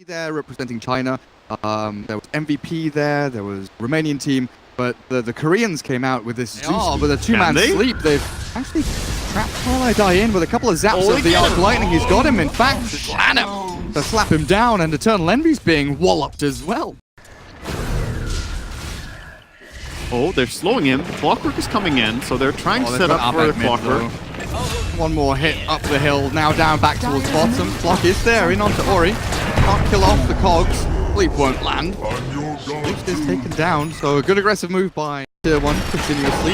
there representing China. There was MVP there was Romanian team, but the Koreans came out with this with a two-man sleep. They've actually trapped Paralai in with a couple of zaps of the Arc Lightning. He's got him, in fact, plan him to slap him down, and Eternal Envy's being walloped as well. Oh, they're slowing him. Clockwork is coming in, so they're trying to set up for the Clockwork. One more hit up the hill, now down back towards bottom. Flock is there, in onto Ori. Can't kill off the cogs. Sleep won't land. Sleep is taken down, so a good aggressive move by Tier 1 continuously.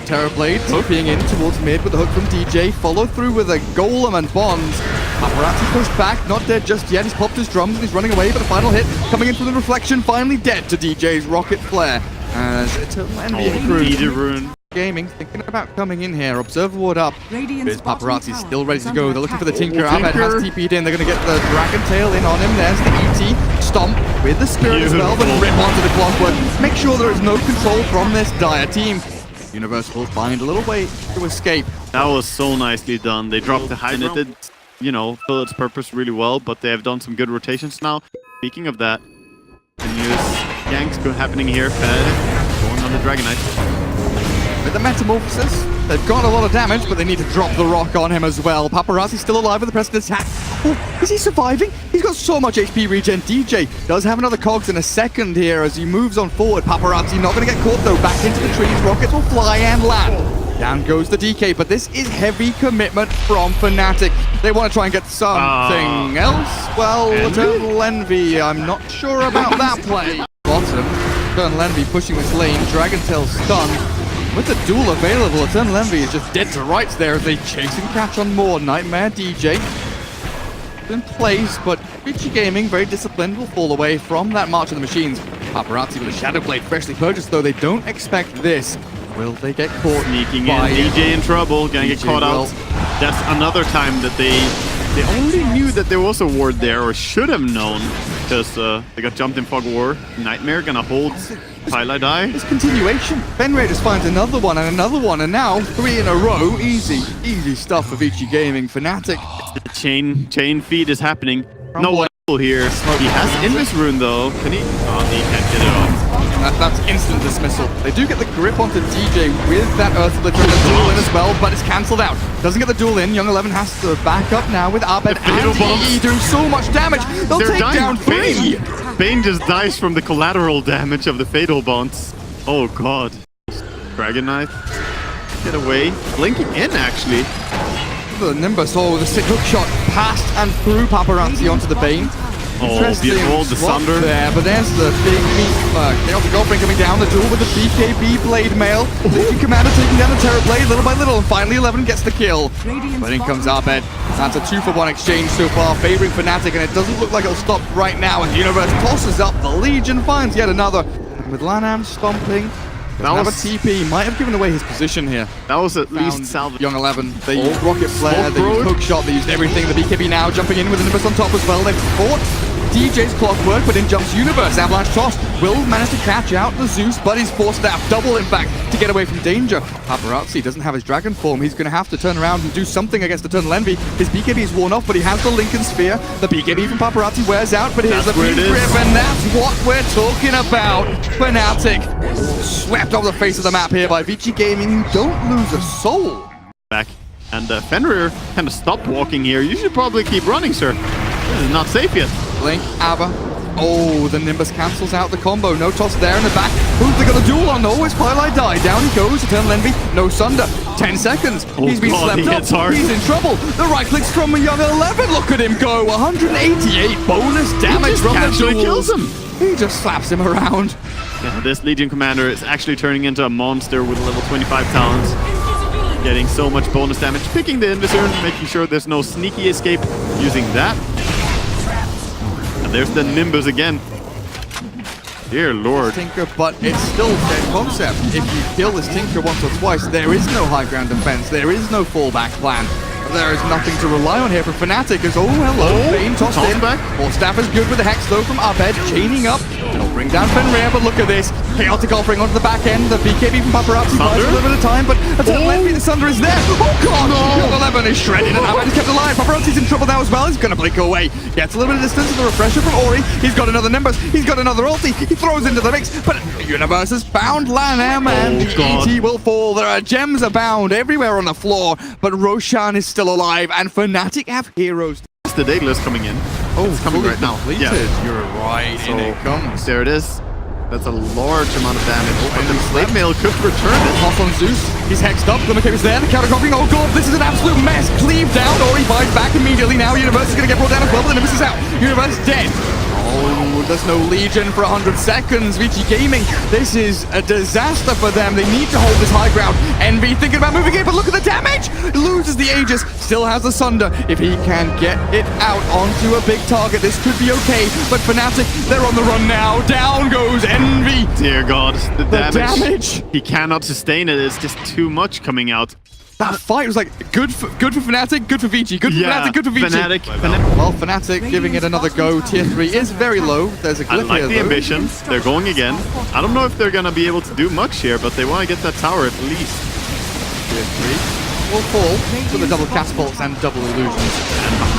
Terrorblade TPing in towards mid with the hook from DJ. Follow through with a Golem and Bonds. Paparazzi pushed back, not dead just yet. He's popped his drums and he's running away, but the final hit coming in from the reflection, finally dead to DJ's Rocket Flare. As Eternal Envy Rune Gaming thinking about coming in here. Observer ward up. There's Paparazzi still ready to go. They're looking for the Tinker. Ahmed has TP'd in. They're going to get the Dragon Tail in on him. There's the ET. Stomp with the Spirit as well, but rip onto the Clockwork. Make sure there is no control from this dire team. Universe will find a little way to escape. That was so nicely done. They dropped the high, and it did, you know, fill its purpose really well, but they have done some good rotations now. Speaking of that, continuous ganks happening here. Fnatic going on the Dragon Knight. With the Metamorphosis, they've got a lot of damage, but they need to drop the rock on him as well. Paparazzi's still alive with the pressed attack. Oh, is he surviving? He's got so much HP regen. DJ does have another cogs in a second here as he moves on forward. Paparazzi not going to get caught though. Back into the trees. Rockets will fly and land. Down goes the DK, but this is heavy commitment from Fnatic. They want to try and get something else. Well, Eternal Envy, I'm not sure about that play. Bottom, Eternal Envy pushing this lane. Dragon Tail stun. With the duel available, Eternal Envy is just dead to rights there as they chase and catch on more. Nightmare DJ in place, but Vici Gaming, very disciplined, will fall away from that March of the Machines. Paparazzi with a Shadow Blade freshly purchased, though they don't expect this. Will they get caught? Sneaking in, DJ in trouble, gonna get caught out. That's another time that they only knew that there was a ward there, or should have known, because they got jumped in Fog War. Nightmare gonna hold Pilot Die. It's continuation. Ben Raiders finds another one, and now 3 in a row. Easy stuff for Vici Gaming. Fnatic. The chain feed is happening. No one here. He has Invis Rune though. Can he? Oh, he can't get it off. That's instant dismissal. They do get the grip onto DJ with that Earth. They're trying to duel in as well, but it's cancelled out. Doesn't get the duel in. Young 11 has to back up now with Abed and EE doing so much damage. They'll take down 3. Bane just dies from the collateral damage of the Fatal Bonds. Oh god. Dragon Knight. Get away. Blinking in actually. The Nimbus, with a sick hook shot past and through Paparazzi onto the Bane. Oh, beautiful, the Sunder. There, but there's the big Chaotic Goldbring coming down, the duel with the BKB Blade Mail. Legion Commander taking down the Terror Blade little by little, and finally 11 gets the kill. But in comes Abed. That's a 2-for-1 exchange so far, favoring Fnatic, and it doesn't look like it'll stop right now, and Universe tosses up, the Legion finds yet another. And with Lanham stomping, that was a TP, might have given away his position here. That was at least salvage. Young 11, they used Rocket Flare, they used Hook Shot, they used everything. The BKB now jumping in with the Nimbus on top as well. They've fought DJ's Clockwork, but in jumps Universe. Avalanche Toss will manage to catch out the Zeus, but he's forced out double, in fact, to get away from danger. Paparazzi doesn't have his Dragon form. He's going to have to turn around and do something against Eternal Envy. His BKB is worn off, but he has the Lincoln Sphere. The BKB from Paparazzi wears out, but here's the Grip, and that's what we're talking about. Fnatic swept off the face of the map here by Vici Gaming, who don't lose a soul. Back. And Fenrir kind of stopped walking here. You should probably keep running, sir. This is not safe yet. Blink, Ava. Oh, the Nimbus cancels out the combo. No toss there in the back. Who's they got a duel on? Always Pilot Die. Down he goes. Eternal Envy. No Sunder. 10 seconds. He's been slept up. He's in trouble. The right clicks from a Young 11. Look at him go. 188 bonus damage from the duels. Kills him. He just slaps him around. Yeah, this Legion Commander is actually turning into a monster with level 25 talents. Getting so much bonus damage. Picking the Invisor, making sure there's no sneaky escape using that. And there's the Nimbus again. Dear lord. Tinker, but it's still dead concept. If you kill this Tinker once or twice, there is no high ground defense. There is no fallback plan. There is nothing to rely on here for Fnatic as, oh hello, Bane tossed in. Back. Staff is good with the Hex though from Abed, chaining up. bring down Fenrir, but look at this. Chaotic offering onto the back end. The BKB from Paparazzi buys a little bit of time, but Eternal Envy, the Sunder is there. Oh god! No. 11 is shredded and Abed is kept alive. Paparazzi's in trouble now as well. He's going to blink away. Gets a little bit of distance with the refresher from Ori. He's got another Nimbus. He's got another ulti. He throws into the mix, but Universe has found LANM and the ET will fall. There are gems abound everywhere on the floor, but Roshan is still alive and Fnatic have heroes. The Daedalus coming in. Oh, it's coming right now. Yeah. You're right, so in it comes. There it is. That's a large amount of damage. But the Slave Mail could return it. Toss on Zeus. He's hexed up. The McCabe is there. The counter copying. Oh god, this is an absolute mess. Cleave down. Ori buys back immediately now. Universe is going to get brought down as well, but the Nimbus is out. Universe dead. Oh, there's no Legion for 100 seconds. VG Gaming, this is a disaster for them. They need to hold this high ground. Envy thinking about moving in, but look at the damage! Loses the Aegis, still has the Sunder. If he can get it out onto a big target, this could be okay. But Fnatic, they're on the run now. Down goes Envy. Dear God, the damage. He cannot sustain it. It's just too much coming out. That fight was like good for Fnatic, good for VG, good for Fnatic, good for VG. Fnatic. Well, Fnatic giving it another go. Tier 3 is very low. There's a glitch I like here, the though. ambition. They're going again. I don't know if they're going to be able to do much here, but they want to get that tower at least. Tier 3 will fall for the double catapults and double illusions.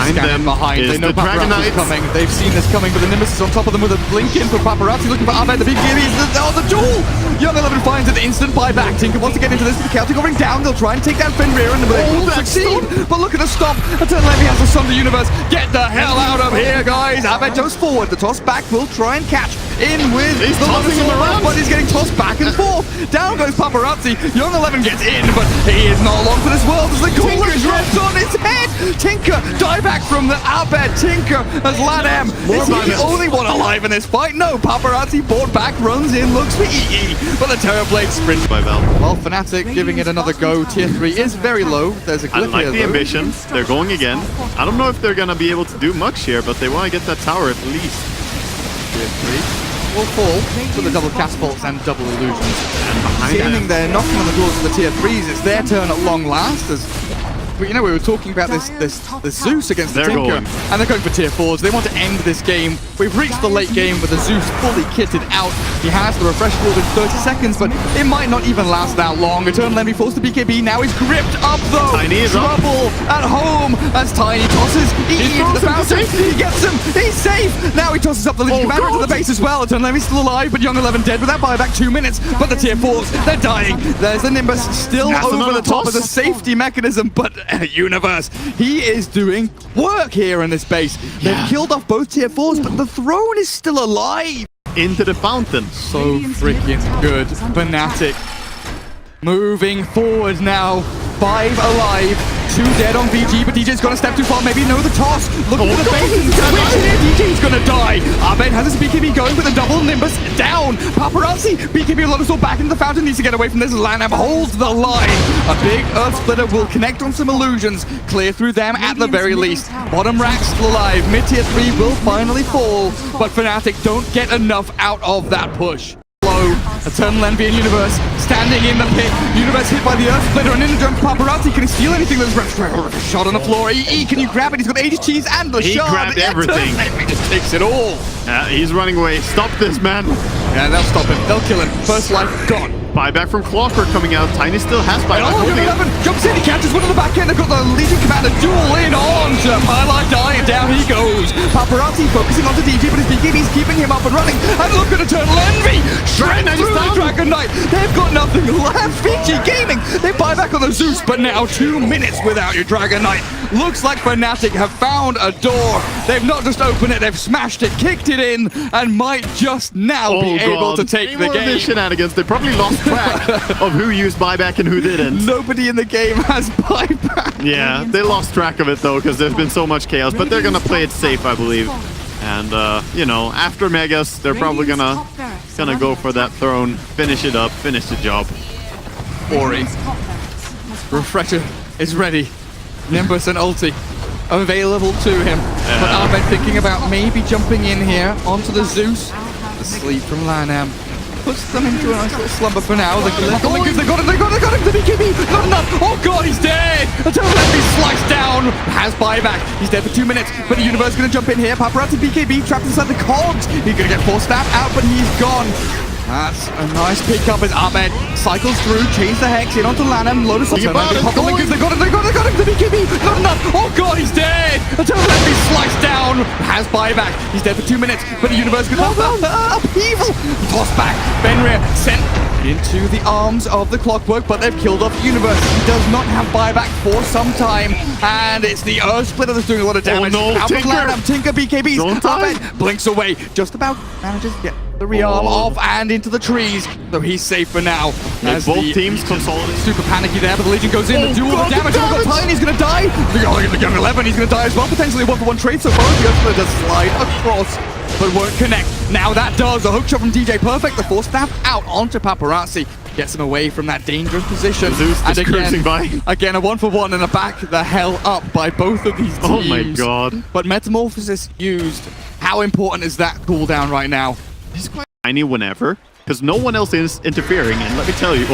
And behind them they is know the Paparazzi's coming. They've seen this coming, but the Nimbus is on top of them with a blink in for Paparazzi, looking for Abed. The big gibby is the duel! Young 11 finds an instant buyback. Tinker wants to get into this with the Celtic going down. They'll try and take down Fenrir and they will succeed. But look at the stop. Eternal Envy has the Sunder Universe. Get the hell out of here, guys! Abed goes forward. The toss back will try and catch in with he's the tossing him around, but he's getting tossed back and forth. Down goes Paparazzi. Young 11 gets in, but he is not long for this world as the cooler drops on his head. Tinker, die back from the Abed. Tinker as LANM. Is he the only one alive in this fight? No, Paparazzi bought back, runs in, looks for EE, but the Terrorblade sprint by Val. Well, Fnatic giving it another go. Tier 3 is very low. There's a glitch I like here, the ambition. They're going again. I don't know if they're going to be able to do much here, but they want to get that tower at least. Tier 3 will fall for the double catapults and double illusions. And behind them, they're knocking on the doors of the tier 3s. It's their turn at long last. As you know, we were talking about this Zeus against the Tinker, and they're going for tier 4s. They want to end this game. We've reached the late game with the Zeus fully kitted out. He has the refresh ward in 30 seconds, but it might not even last that long. Eternal Envy falls to BKB. Now he's gripped up though. Tiny is trouble at home as Tiny tosses EE into the fountain. He gets him. He's safe. Now he tosses up the Legion Commander into the base as well. Eternal Envy's still alive, but Young 11 dead without buyback 2 minutes. But the tier 4s, they're dying. There's the Nimbus still over the top of the safety mechanism, but Universe, he is doing work here in this base. They've killed off both tier 4s, but the throne is still alive. into the fountain. So freaking good. Fnatic moving forward now. 5 alive, 2 dead on VG, but DJ's gonna step too far. Maybe no, the toss. Look at the base. DJ's gonna die. Abed has his BKB going with a double Nimbus down. Paparazzi, BKB Lotus back into the fountain. Needs to get away from this. LANM holds the line. A big Earth Splitter will connect on some illusions. Clear through them at the very least. Bottom rack still alive. Mid tier 3 will finally fall, but Fnatic don't get enough out of that push. Eternal Envy and Universe standing in the pit. Universe hit by the Earth Splitter and in the jump. Paparazzi, can he steal anything? There's a shot on the floor. EE, can you grab it? He's got Aegis Cheese and the shot. He grabbed everything. Envy just takes it all. He's running away. Stop this, man. Yeah, they'll stop him. They'll kill him. First life gone. Buyback from Clockwork coming out. Tiny still has buyback. Oh, 11 jumps in. He catches one on the back end. They've got the Legion Commander duel in on to Highlight Die, and down he goes. Paparazzi focusing on the DJ, but his BKB's keeping him up and running. And look at Eternal Envy. Straight through the Dragon Knight. They've got nothing left. VG Gaming. They buy back on the Zeus, but now 2 minutes without your Dragon Knight. Looks like Fnatic have found a door. They've not just opened it, they've smashed it, kicked it in, and might just now be able to take the game. Shenanigans. They probably lost track of who used buyback and who didn't. Nobody in the game has buyback. Yeah, they lost track of it though, because there's been so much chaos, but they're gonna play it safe, I believe. And you know, after Megas, they're probably gonna go for that throne, finish it up, finish the job. Ori. Refresher is ready. Nimbus and ulti available to him. But Abed thinking about maybe jumping in here onto the Zeus. The sleep from LANM. puts them into a nice little slumber for now. They got him, they got him, the BKB, not enough. Oh god, he's dead. Until he's sliced down, has buyback. He's dead for 2 minutes, but the Universe is going to jump in here. Paparazzi BKB trapped inside the cogs. He's going to get force staff out, but he's gone. That's a nice pickup as Abed cycles through, chains the Hex in onto Lanham, Lotus. They got him, the BKB, not enough. Oh god, he's dead. Until he's sliced down, has buyback. He's dead for 2 minutes, but the Universe is going to upheaval. Toss back, Fenrir sent into the arms of the Clockwork, but they've killed off the Universe. He does not have buyback for some time, and it's the Earth Splitter that's doing a lot of damage. Oh no, Tinker BKBs. Abed blinks away, just about manages to get the rearm off and into the trees, so he's safe for now. As both teams consolidate. Super panicky there, but the Legion goes in. The duel, the damage. Oh god, Tiny's gonna die. The Young 11, he's gonna die as well. Potentially 1-for-1 trade so far. The Earth Splitter does slide across, but won't connect. Now that does. A hook shot from DJ Perfect. The force staff out onto Paparazzi. Gets him away from that dangerous position. Zeus and again, a 1-for-1 and a back the hell up by both of these teams. Oh my god. But Metamorphosis used. How important is that cooldown right now? He's quite tiny whenever, because no one else is interfering, and let me tell you,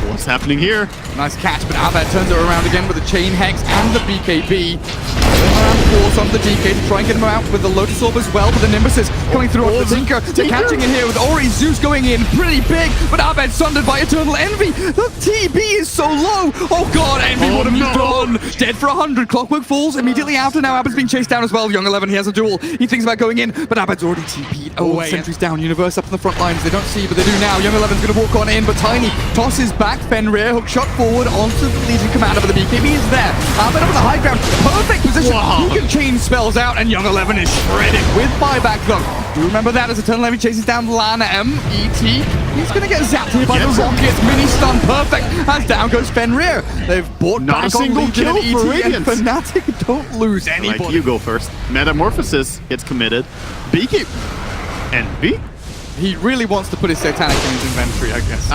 what's happening here? Nice catch, but Abed turns it around again with the Chain Hex and the BKB. Force on the DK to try and get him out with the Lotus Orb as well, but the Nimbus is coming through onto the Tinker. They're catching in here with Ori. Zeus going in pretty big, but Abed sundered by Eternal Envy. The TB is so low. Oh god, Envy, what have you done? Dead for 100. Clockwork falls immediately after. Now Abed's being chased down as well. Young 11, he has a duel. He thinks about going in, but Abed's already TP'd away. Sentries down. Universe up in the front lines. They don't see, but they do now. Young 11's going to walk on in, but Tiny tosses back. Fenrir hook shot forward onto the Legion Commander, but the BKB is there. Abed up on the high ground. Perfect position. He can chain spells out, and Young 11 is shredded with buyback though. Do you remember that as Eternal Envy chases down Lana ET? He's going to get zapped here by the Rockets. Mini stun, perfect. As down goes Fenrir. They've bought Not back a on single Legion kill and for ET, and Radiant. Fnatic don't lose anybody. Like, you go first. Metamorphosis gets committed. BK Envy? He really wants to put his Satanic in his inventory, I guess.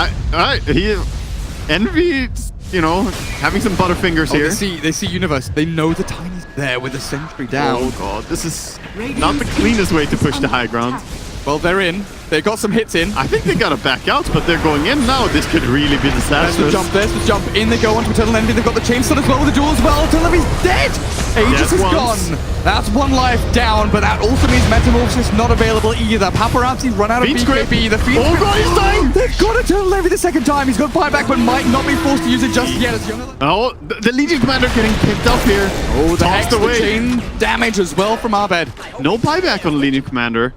Envy, you know, having some butterfingers here. They see Universe. They know the Tiny's there with the sentry down. Oh god, this is not the cleanest way to push the high ground. Well, they're in. They got some hits in. I think they gotta back out, but they're going in now. This could really be There's the disastrous. jump. In they go onto Eternal Envy. They've got the chainstone as well with the duel as well. Eternal Envy's dead. Aegis is gone. That's one life down, but that also means Metamorphosis not available either. Paparazzi's run out of BKB. The feed god, he's dying! They've got Eternal Envy the second time. He's got buyback, but might not be forced to use it just yet. As Young Oh, the Legion Commander getting picked up here. Oh, the Hex, Tossed away. the chain damage as well from Abed. No buyback on the Legion Commander.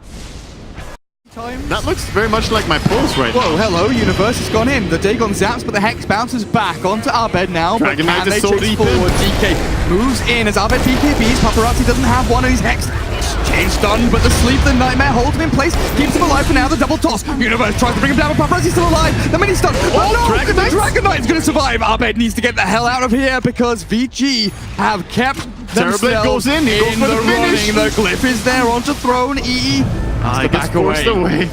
That looks very much like my pulse right now. Whoa, hello, Universe has gone in. The Dagon zaps, but the Hex bounces back onto Abed now. Dragon but Knight can is they so chase deep forward? DK moves in as Abed BKBs. Paparazzi doesn't have one, and he's Hex. Chain stun, but the Sleep, the Nightmare holds him in place, keeps him alive for now. The double toss. Universe tries to bring him down, but Paparazzi's still alive. The mini stun. Oh, no, Dragon the Knight. Dragon Knight's going to survive. Abed needs to get the hell out of here because VG have kept themselves goes in. He goes for the finish. running. The Glyph is there onto throne. EE has to back forced away.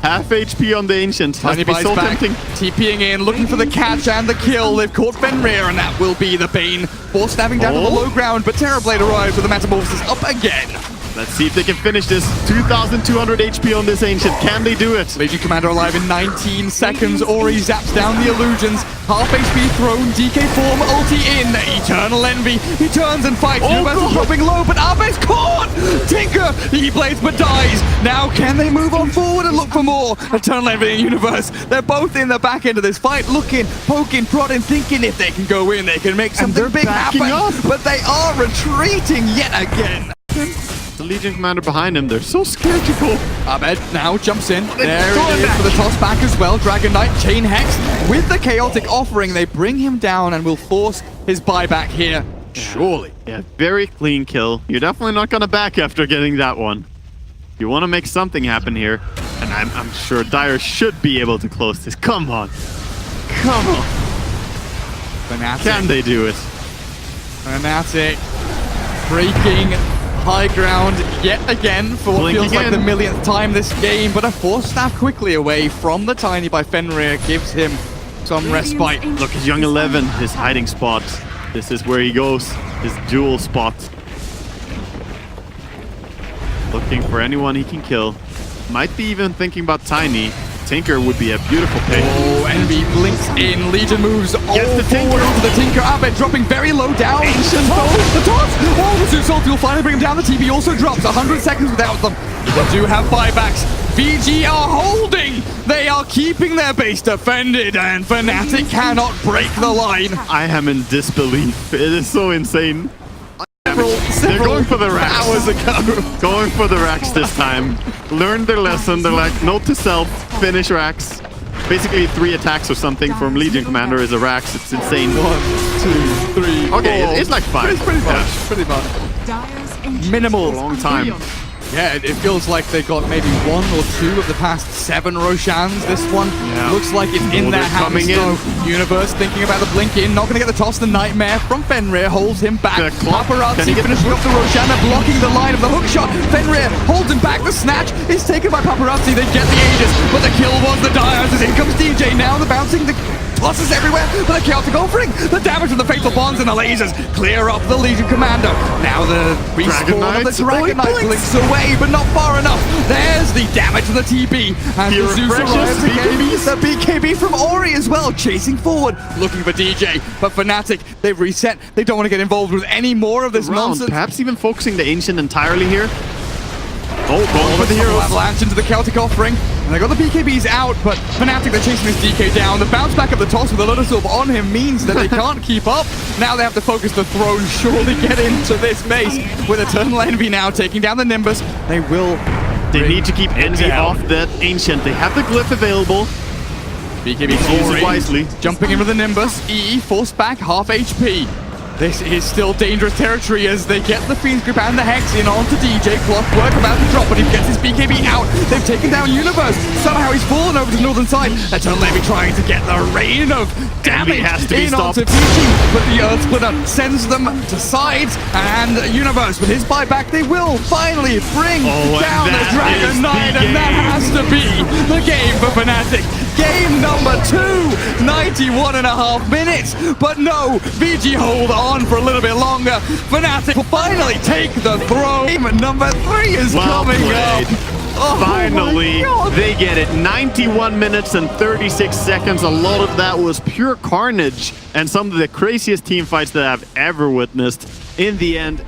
Half HP on the Ancient. Tiny Must be buys so back, tempting. TPing in, looking for the catch and the kill. They've caught Fenrir, and that will be the Bane. Force stabbing down to the low ground, but Terrorblade arrives with the Metamorphosis up again. Let's see if they can finish this. 2,200 HP on this Ancient. Can they do it? Legion Commander alive in 19 seconds. Ori zaps down the illusions. Half HP thrown. DK form ulti in. Eternal Envy. He turns and fights. Universe is dropping low, but Abed's caught. Tinker. He blades but dies. Now can they move on forward and look for more? Eternal Envy and Universe. They're both in the back end of this fight, looking, poking, prodding, thinking if they can go in, they can make something big happen. But they are retreating yet again. The Legion Commander behind him. They're so scared to go. Abed now jumps in. There it is for the toss back as well. Dragon Knight, Chain Hex. With the Chaotic Offering, they bring him down and will force his buyback here. Surely. Yeah, very clean kill. You're definitely not going to back after getting that one. You want to make something happen here. And I'm sure Dire should be able to close this. Come on. Come on. Fnatic. Can they do it? Fnatic breaking high ground yet again for what feels like the millionth time this game, but a force staff quickly away from the Tiny by Fenrir gives him some respite. Look at Young 11, his hiding spot. This is where he goes, his dual spot. Looking for anyone he can kill. Might be even thinking about Tiny. Tinker would be a beautiful pick. Oh, Envy blinks in. Legion moves all the Tinker. forward onto the Tinker. Abed dropping very low down. The toss! Oh, the Zeus ult will finally bring him down. The TB also drops. 100 seconds without them. They do have buybacks. VG are holding. They are keeping their base defended, and Fnatic cannot break the line. I am in disbelief. It is so insane. They're going for the racks. Hours ago. Going for the racks this time. Learned their lesson. They're like, note to self, finish racks. Basically 3 attacks or something from Legion Commander is a racks. It's insane. 1, 2, 3. Okay, 4. it's like 5. It's pretty much. Minimal. Long time. Yeah, it feels like they got maybe 1 or 2 of the past 7 Roshans. This one looks like it's in their hands. Coming though. Universe thinking about the blink in, not going to get the toss. The Nightmare from Fenrir holds him back. Paparazzi finishing off the Roshana, blocking the line of the hook shot. Fenrir holds him back. The snatch is taken by Paparazzi. They get the Aegis, but the kill was the Dyers. As in comes DJ now. The bouncing, the tosses everywhere, but the chaotic offering. The damage of the fatal bonds and the lasers clear up the Legion Commander. Now the respawn of the Dragon Knight blinks away, but not far enough. There's the damage of the TB. And the Zeus arrives again. The BKB from Ori as well, chasing forward, looking for DJ. But Fnatic, they've reset. They don't want to get involved with any more of this nonsense. Perhaps even focusing the Ancient entirely here. Oh, going for the heroes. Avalanche into the Celtic offering. And they got the BKBs out, but Fnatic, they're chasing this DK down. The bounce back of the toss with a Lotus Orb on him means that they can't keep up. Now they have to focus the throne, surely get into this base. With Eternal Envy now taking down the Nimbus. They will. They need to keep Envy off that Ancient. They have the glyph available. BKB use it wisely. Jumping in with the Nimbus. EE forced back, half HP. This is still dangerous territory as they get the Fiend's Grip and the Hex in onto DJ. Clockwork about to drop, but he gets his BKB out. They've taken down Universe. Somehow he's fallen over to the northern side. Eternal Envy trying to get the rain of damage in onto VG, but the Earth Splitter sends them to sides, and Universe with his buyback, they will finally bring down the Dragon Knight, and that has to be the game for Fnatic. Game number 2, 91.5 minutes, but no, VG hold on for a little bit longer. Fnatic will finally take the throw. Game number 3 is coming up. Oh, finally, they get it. 91 minutes and 36 seconds. A lot of that was pure carnage and some of the craziest team fights that I've ever witnessed. In the end,